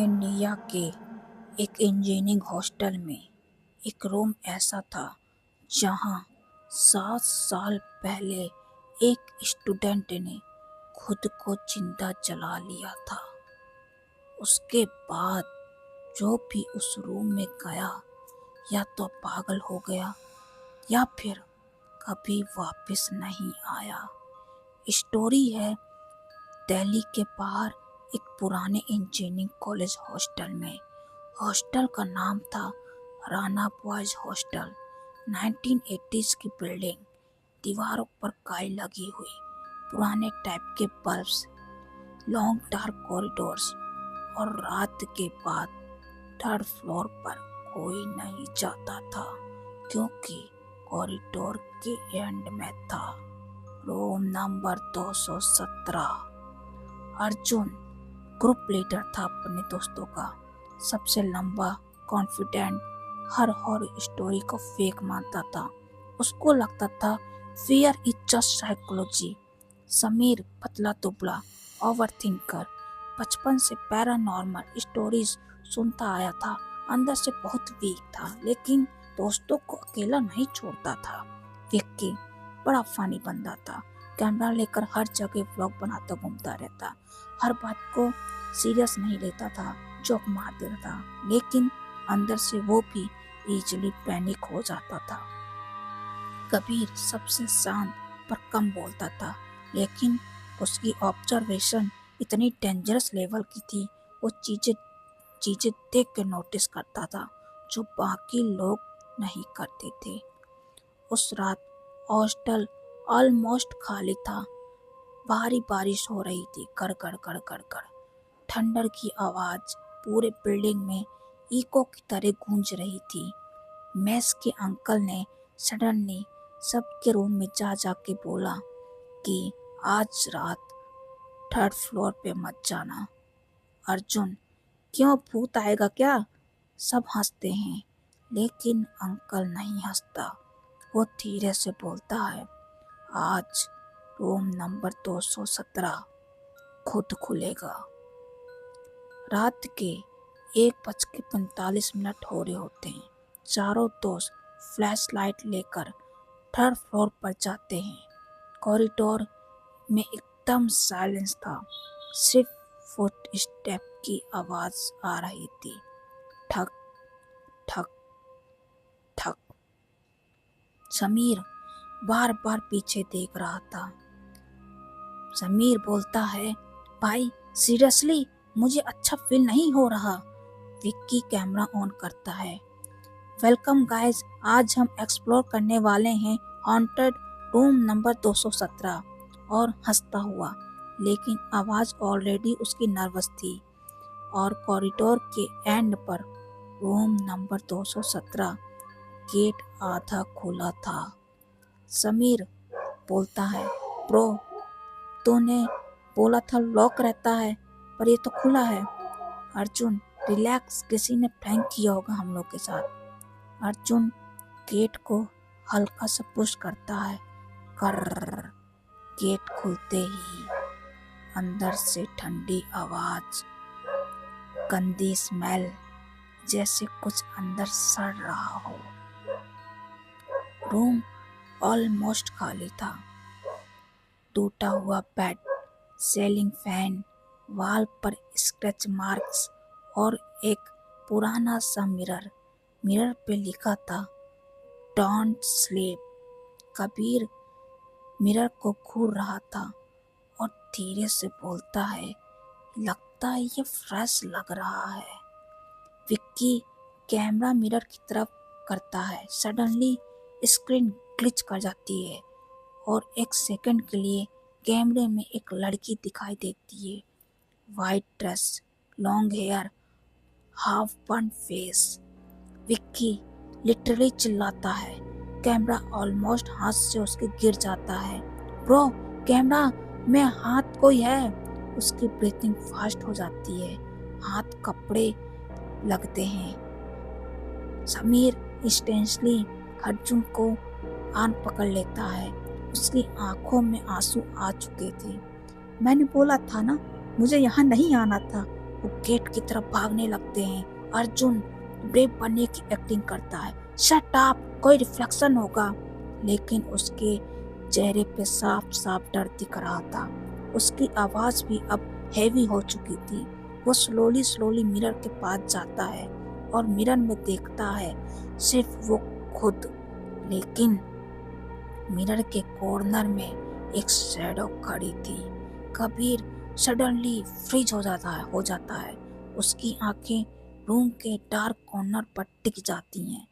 California के एक engineering hostel में एक रूम ऐसा था जहां 7 साल पहले एक स्टूडेंट ने खुद को जिंदा जला लिया था। उसके बाद जो भी उस रूम में गया या तो पागल हो गया या फिर कभी वापस नहीं आया। स्टोरी है दिल्ली के बाहर एक पुराने इंजीनियरिंग कॉलेज हॉस्टल में। हॉस्टल का नाम था राना बॉयज हॉस्टल। 1980s की बिल्डिंग, दीवारों पर काई लगी हुई, पुराने टाइप के बल्ब्स, लॉन्ग डार्क कॉरिडोर्स और रात के बाद 3rd फ्लोर पर कोई नहीं जाता था क्योंकि कॉरिडोर के एंड में था room number 217। Arjun group leader था अपने दोस्तों का, सबसे लंबा, कॉन्फिडेंट, हर हॉरर स्टोरी को फेक मानता था। उसको लगता था fear is just psychology. Sameer पतला दुबला ओवरथिंकर, बचपन से पैरानॉर्मल स्टोरीज सुनता आया था, अंदर से बहुत वीक था लेकिन दोस्तों को अकेला नहीं छोड़ता था। विक्की बड़ा फनी बंदा था, कैमरा लेकर हर जगह व्लॉग बनाता घूमता रहता, हर बात को सीरियस नहीं लेता था, जोक मार देता था, लेकिन अंदर से वो भी इजीली पैनिक हो जाता था। कबीर सबसे शांत पर कम बोलता था, लेकिन उसकी ऑब्जर्वेशन इतनी डेंजरस लेवल की थी, वो चीजें देख के नोटिस करता था जो बाकी लोग नहीं करते थे। उस रात हॉस्टल ऑलमोस्ट खाली था। भारी बारिश हो रही थी, गड़गड़ गड़गड़ गड़। थंडर की आवाज पूरे बिल्डिंग में इको की तरह गूंज रही थी। मेस के अंकल ने सडनली सबके रूम में जा के बोला कि आज रात 3rd फ्लोर पे मत जाना। अर्जुन, क्यों, भूत आएगा क्या? सब हंसते हैं लेकिन अंकल नहीं हंसता। वो धीरे से बोलता है, आज रूम नंबर 217 खुद खुलेगा। रात के 1:45 हो रहे होते हैं। चारों दोस्त फ्लैश लाइट लेकर 3rd फ्लोर पर जाते हैं। कॉरिडोर में एकदम साइलेंस था, सिर्फ फुट स्टेप की आवाज आ रही थी, ठक ठक ठक। समीर बार बार पीछे देख रहा था। समीर बोलता है, भाई सीरियसली मुझे अच्छा फील नहीं हो रहा। विक्की कैमरा ऑन करता है। वेलकम गाइस, आज हम एक्सप्लोर करने वाले हैं हॉन्टेड रूम नंबर 217। और हंसता हुआ, लेकिन आवाज ऑलरेडी उसकी नर्वस थी। और कॉरिडोर के एंड पर रूम नंबर 217 गेट आधा खुला था। समीर बोलता है, ब्रो तूने बोला था लॉक रहता है, पर ये तो खुला है। अर्जुन, रिलैक्स, किसी ने प्रैंक किया होगा हम लोग के साथ। अर्जुन गेट को हल्का सा पुश करता है। कर गेट खुलते ही अंदर से ठंडी आवाज, गंदी स्मेल, जैसे कुछ अंदर सड़ रहा हो। रूम ऑलमोस्ट खाली था। टूटा हुआ बेड, सीलिंग फैन, वॉल पर स्क्रैच मार्क्स और एक पुराना सा मिरर पे लिखा था डोंट स्लीप। कबीर मिरर को घूर रहा था और धीरे से बोलता है, लगता है ये फ्रेश लग रहा है। विक्की कैमरा मिरर की तरफ करता है। सडनली स्क्रीन ग्लिच कर जाती है और 1 सेकंड के लिए कैमरे में एक लड़की दिखाई देती है। White dress, long hair, half burn face. Vicky literally चिल्लाता है। कैमरा ऑलमोस्ट हाथ से उसके गिर जाता है। ब्रो, कैमरा में हाथ कोई है। उसकी ब्रीथिंग फास्ट हो जाती है, हाथ कपड़े लगते हैं। समीर इंस्टेंटली अर्जुन को आन पकड़ लेता है। उसकी आंखों में आंसू आ चुके थे। मैंने बोला था ना, मुझे यहाँ नहीं आना था। वो गेट की तरफ भागने लगते हैं। अर्जुन ब्रेव बनने की एक्टिंग करता है। शट अप, कोई रिफ्लेक्शन होगा। लेकिन उसके चेहरे पे साफ साफ डर दिख रहा था। उसकी आवाज भी अब हैवी हो चुकी थी। वो स्लोली मिरर के पास जाता है और मिरर में देखता है सिर्फ वो खुद। लेकिन मिरर के कॉर्नर में एक शैडो खड़ी थी। कबीर सडनली फ्रीज हो जाता है। उसकी आंखें रूम के डार्क कॉर्नर पर टिक जाती हैं।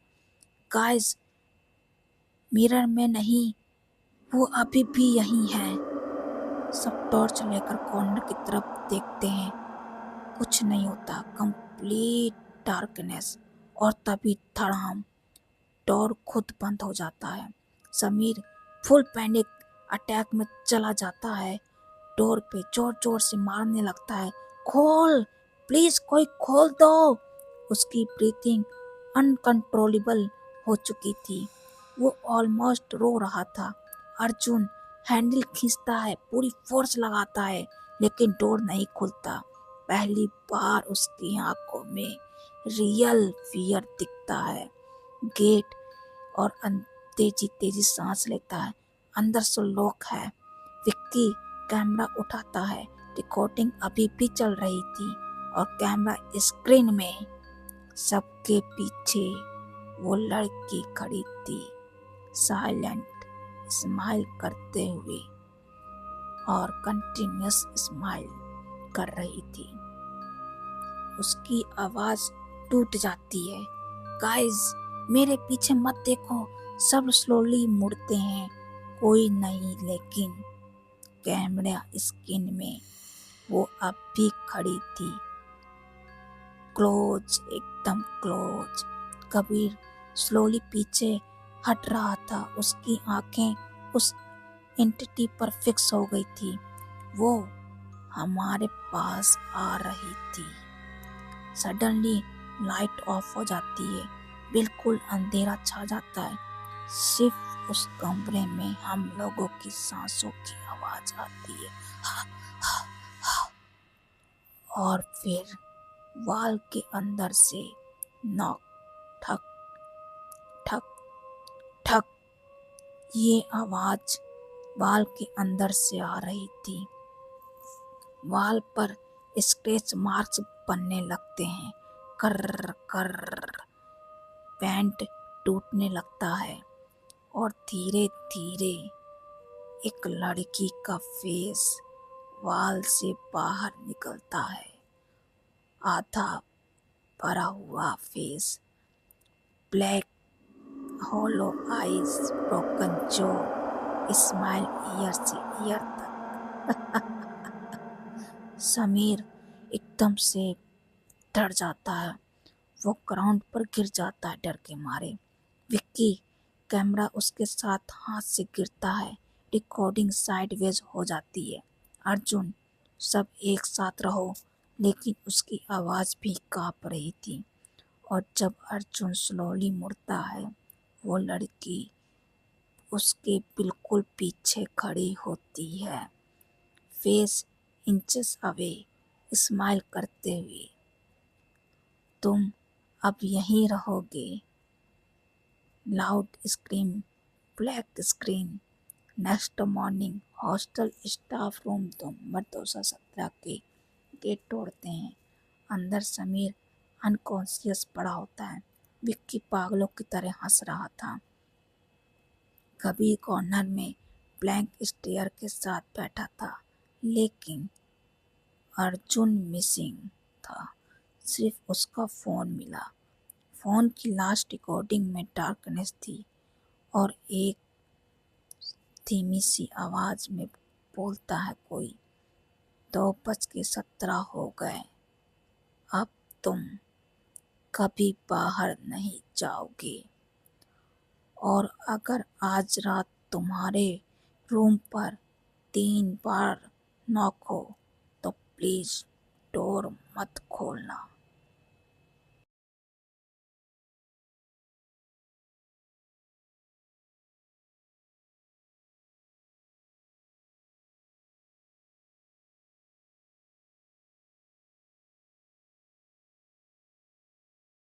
गाइस, मिरर में नहीं, वो अभी भी यहीं है। सब टॉर्च लेकर कॉर्नर की तरफ देखते हैं। कुछ नहीं होता, कंप्लीट डार्कनेस। और तभी धड़ाम, डोर खुद बंद हो जाता है। समीर फुल पैनिक अटैक में चला जाता है। डोर पे जोर जोर से मारने लगता है। खोल, प्लीज कोई खोल दो। उसकी ब्रीथिंग अनकंट्रोलेबल हो चुकी थी। वो ऑलमोस्ट रो रहा था। अर्जुन हैंडल खींचता है, पूरी फोर्स लगाता है, लेकिन डोर नहीं खुलता। पहली बार उसकी आंखों में रियल फियर दिखता है। गेट और तेजी तेजी सांस लेता है। अंदर से लॉक है। विक्की कैमरा उठाता है। रिकॉर्डिंग अभी भी चल रही थी और कैमरा स्क्रीन में सबके पीछे वो लड़की खड़ी थी, साइलेंट, स्माइल करते हुए और कंटिन्यूअस स्माइल कर रही थी। उसकी आवाज टूट जाती है। गाइस, मेरे पीछे मत देखो। सब स्लोली मुड़ते हैं। कोई नहीं, लेकिन कैमरा स्क्रीन में वो अब भी खड़ी थी, क्लोज, एकदम क्लोज। कबीर स्लोली पीछे हट रहा था। उसकी आंखें उस एंटिटी पर फिक्स हो गई थी। वो हमारे पास आ रही थी। सडनली लाइट ऑफ हो जाती है। बिल्कुल अंधेरा छा जाता है। सिर्फ उस कमरे में हम लोगों की सांसों की आवाज आती है। और फिर वॉल के अंदर से नॉक, ठक ठक ठक। ये आवाज वॉल के अंदर से आ रही थी। वॉल पर स्क्रैच मार्क्स बनने लगते हैं। कर कर पेंट टूटने लगता है और धीरे धीरे एक लड़की का फेस वॉल से बाहर निकलता है। आधा भरा हुआ फेस, ब्लैक होलो आईज, ब्रोकन जो, स्माइल ईयर से ईयर तक। समीर एकदम से डर जाता है। वो ग्राउंड पर गिर जाता है डर के मारे। विक्की कैमरा उसके साथ हाथ से गिरता है। रिकॉर्डिंग साइडवेज हो जाती है। अर्जुन, सब एक साथ रहो। लेकिन उसकी आवाज भी कांप रही थी। और जब अर्जुन स्लोली मुड़ता है, वो लड़की उसके बिल्कुल पीछे खड़ी होती है, फेस इंचेस अवे, स्माइल करते हुए। तुम अब यहीं रहोगे। Loud scream, black screen. Next morning hostel staff room number 217 के गेट तोड़ते हैं। अंदर समीर अनकॉन्शियस पड़ा होता है। विक्की पागलों की तरह हंस रहा था। कबीर कॉर्नर में ब्लैंक स्टेयर के साथ बैठा था। लेकिन अर्जुन मिसिंग था। सिर्फ उसका फोन मिला। फोन की लास्ट रिकॉर्डिंग में डार्कनेस थी और एक धीमी सी आवाज में बोलता है कोई, 2:17 हो गए, अब तुम कभी बाहर नहीं जाओगे। और अगर आज रात तुम्हारे रूम पर 3 बार नॉक हो तो प्लीज डोर मत खोलना।